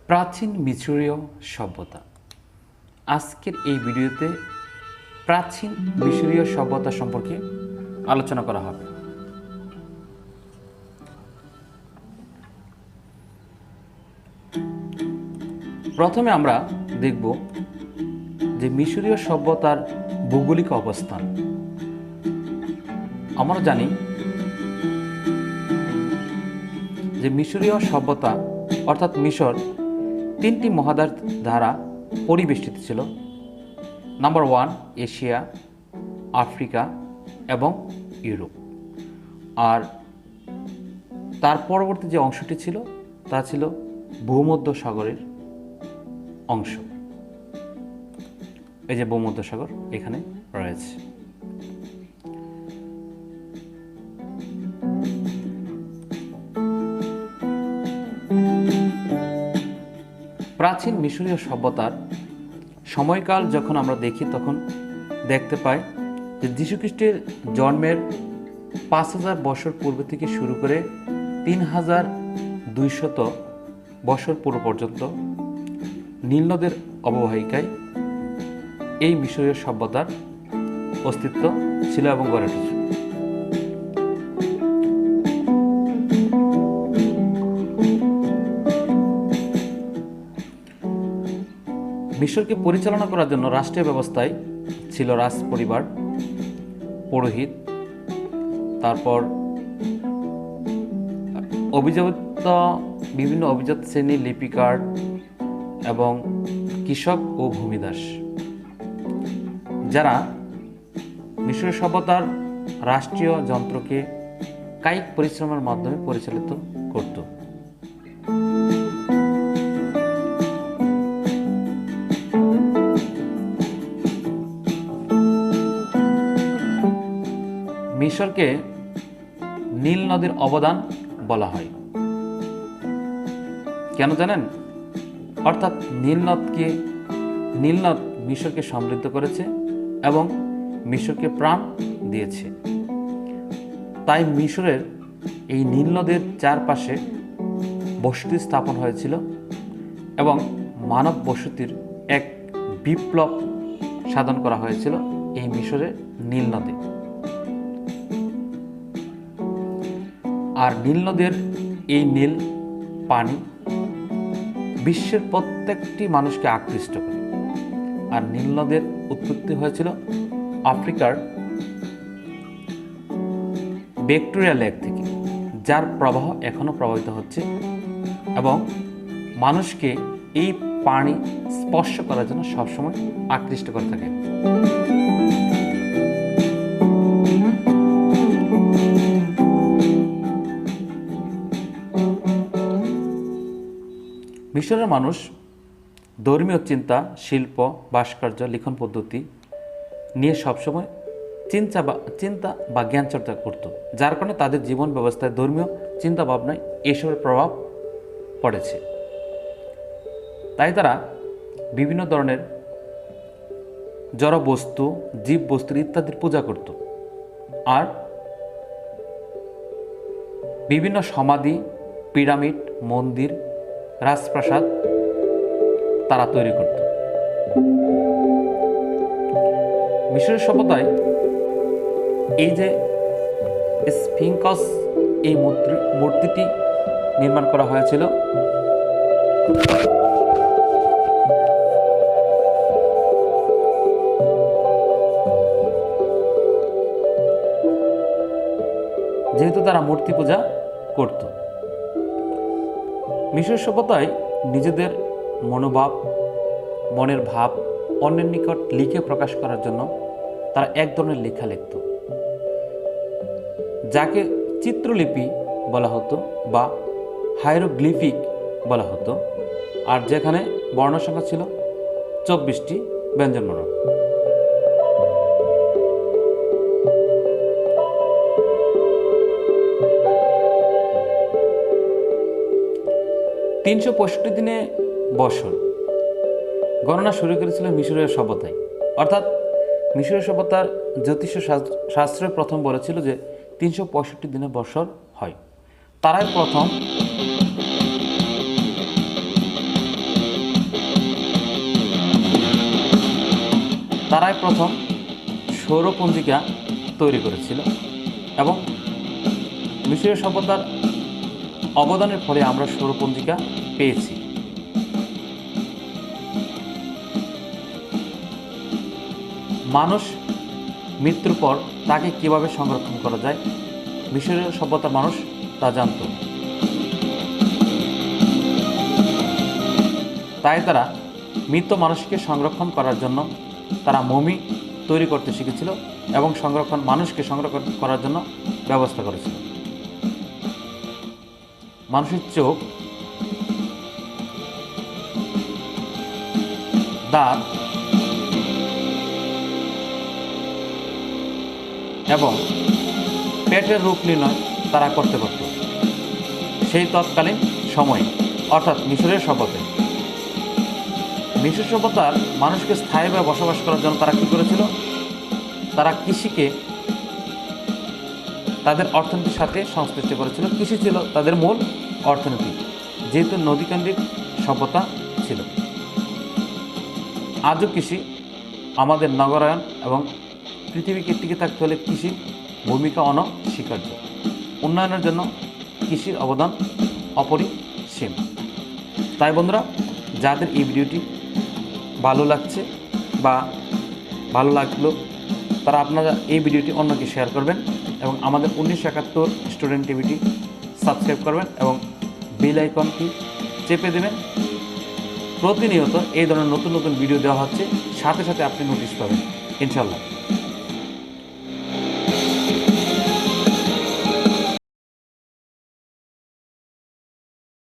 প্রাচীন মিশরীয় সভ্যতা। আজকের এই ভিডিওতে প্রাচীন মিশরীয় সভ্যতা সম্পর্কে আলোচনা করা হবে। প্রথমে আমরা দেখব যে মিশরীয় সভ্যতার ভৌগোলিক অবস্থান। আমরা জানি যে মিশরীয় সভ্যতা অর্থাৎ মিশর তিনটি মহাদেশ দ্বারা পরিবেষ্টিত ছিল। নাম্বার 1 এশিয়া, আফ্রিকা এবং ইউরোপ। আর তার পরবর্তী যে অংশটি ছিল তা ছিল ভূমধ্য সাগরের অংশ। এই যে ভূমধ্য সাগর এখানে রয়েছে। প্রাচীন মিশরীয় সভ্যতার সময়কাল যখন আমরা দেখি তখন দেখতে পাই যে যীশুখ্রিস্টের জন্মের ৫,০০০ বছর পূর্ব থেকে শুরু করে ৩,২০০ বছর পূর্ব পর্যন্ত নীল নদের অববাহিকায় এই মিশরীয় সভ্যতার অস্তিত্ব ছিল এবং গড়ে উঠেছে। মিশরকে পরিচালনা করার জন্য রাষ্ট্রীয় ব্যবস্থায় ছিল রাজ পরিবার, পুরোহিত, তারপর বিভিন্ন অভিজাত শ্রেণী, লিপিকার এবং কৃষক ও ভূমিদাস, যারা মিশরীয় সভ্যতার রাষ্ট্রীয় যন্ত্রকে কায়িক পরিশ্রমের মাধ্যমে পরিচালিত করত। মিশরকে নীল নদীর অবদান বলা হয়। কেন জানেন? অর্থাৎ নীল নদ মিশরকে সমৃদ্ধ করেছে এবং মিশরকে প্রাণ দিয়েছে। তাই মিশরের এই নীল নদের চারপাশে বসতি স্থাপন হয়েছিল এবং মানব বসতির এক বিপ্লব সাধন করা হয়েছিল এই মিশরের নীল নদে। আর নীল নদের এই নীল পানি বিশ্বের প্রত্যেকটি মানুষকে আকৃষ্ট করে। আর নীল নদের উৎপত্তি হয়েছিল আফ্রিকার ভিক্টোরিয়া লেক থেকে, যার প্রবাহ এখনো প্রবাহিত হচ্ছে এবং মানুষকে এই পানি স্পর্শ করার জন্য সবসময় আকৃষ্ট করে থাকে। মিশরের মানুষ ধর্মীয় চিন্তা, শিল্প, ভাস্কর্য, লিখন পদ্ধতি নিয়ে সবসময় চিন্তা বা জ্ঞান চর্চা করত, যার কারণে তাদের জীবন ব্যবস্থায় ধর্মীয় চিন্তা ভাবনায় এসবের প্রভাব পড়েছে। তাই তারা বিভিন্ন ধরনের জড় বস্তু, জীব বস্তু ইত্যাদির পূজা করত। আর বিভিন্ন সমাধি, পিরামিড, মন্দির, রাজপ্রাসাদ তারা তৈরি করত। মিশরের সভ্যতায় এই যে স্ফিংকস, এই মূর্তিটি নির্মাণ করা হয়েছিল যেহেতু তারা মূর্তি পূজা করত। মিশর সভ্যতায় নিজেদের মনোভাব, মনের ভাব অন্যের নিকট লিখে প্রকাশ করার জন্য তারা এক ধরনের লেখা লিখত, যাকে চিত্রলিপি বলা হতো বা হাইরোগ্লিফিক বলা হতো। আর যেখানে বর্ণ সংখ্যা ছিল 24টি ব্যঞ্জনবর্ণ। $365 দিনে বছর গণনা শুরু করেছিল মিশরীয় সভ্যতায়। অর্থাৎ মিশরীয় সভ্যতার জ্যোতিষ শাস্ত্রে প্রথম বলেছিল যে 365 দিনে বছর হয়। তারাই প্রথম তারাই প্রথম সৌরপঞ্জিকা তৈরি করেছিল এবং মিশরীয় সভ্যতার অবদানের ফলে আমরা সৌরপঞ্জিকা পেয়েছি। মানুষ মৃত্যুর পর তাকে কিভাবে সংরক্ষণ করা যায় মিশরীয় সভ্যতার মানুষ তা জানত। তাই তারা মৃত মানুষকে সংরক্ষণ করার জন্য তারা মমি তৈরি করতে শিখেছিল এবং মানুষকে সংরক্ষণ করার জন্য ব্যবস্থা করেছিল। মানুষের চোখ, দাঁত এবং পেটের রূপ নির্ণয় তারা করতে পারত সেই তৎকালীন সময়ে, অর্থাৎ মিশরের সভ্যতায়। মিশর সভ্যতার মানুষকে স্থায়ীভাবে বসবাস করার জন্য তারা কী করেছিল? তারা কৃষিকে তাদের অর্থনীতির সাথে সংশ্লিষ্ট করেছিল। কৃষি ছিল তাদের মূল অর্থনীতি, যেহেতু নদীকেন্দ্রিক সভ্যতা ছিল। আজও কৃষি আমাদের নগরায়ন এবং পৃথিবীকে টিকে থাকতে হলে কৃষির ভূমিকা অনস্বীকার্য। উন্নয়নের জন্য কৃষির অবদান অপরিসীম। তাই বন্ধুরা, যাদের এই ভিডিওটি ভালো লাগছে বা ভালো লাগলো, তারা আপনারা এই ভিডিওটি অন্যকে শেয়ার করবেন এবং আমাদের 1971 স্টুডেন্ট টিভিটি সাবস্ক্রাইব করবেন এবং বেল আইকনটি চেপে দেবেন। প্রতিনিয়ত এই ধরনের নতুন নতুন ভিডিও দেওয়া হচ্ছে, সাথে সাথে আপনি নোটিশ পাবেন ইনশাআল্লাহ।